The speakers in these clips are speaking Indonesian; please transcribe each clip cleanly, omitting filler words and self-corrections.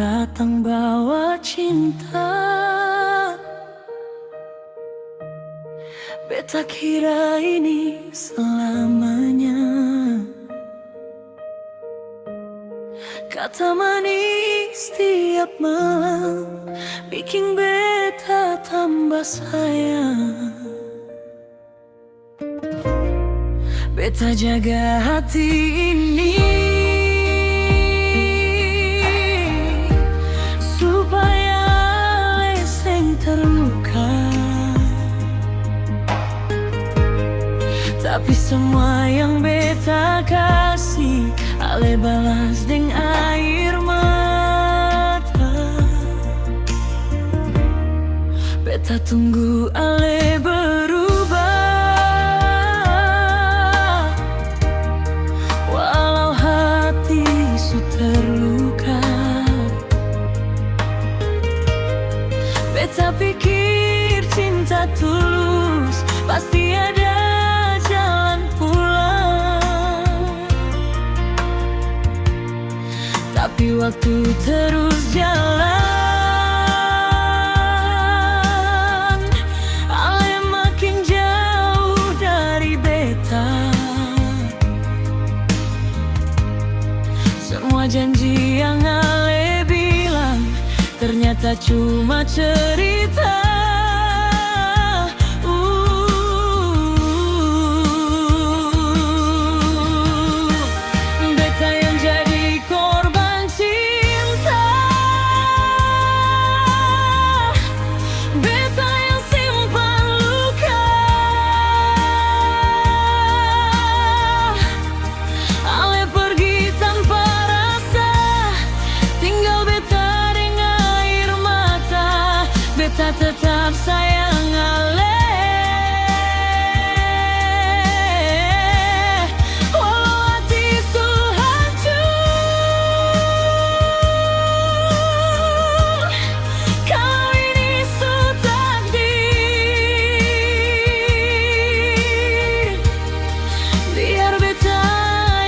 datang bawa cinta. Beta kira ini selamanya. Kata manis tiap malam bikin beta tambah sayang. Beta jaga hati ini supaya leseng terluka. Tapi semua yang beta kasih ale balas deng air mata. Beta tunggu ale berubah, walau hati su terluka. Beta pikir cinta tulus pasti ada jalan pulang. Tapi waktu terus jalan, ale makin jauh dari beta. Semua janji yang ale bilang ternyata cuma cerita. Beta yang jadi korban cinta, beta yang simpan luka. Ale pergi tanpa rasa, tinggal beta dengan air mata. Beta tetap sayang ale, walau hati su hancur. Kalau ini su takdir, biar beta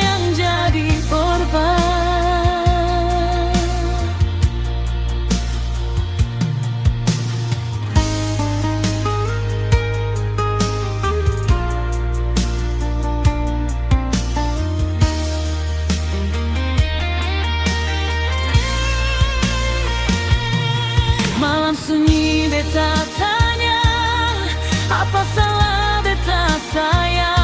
yang jadi korban. Malam sunyi beta tanya, apa salah beta sayang?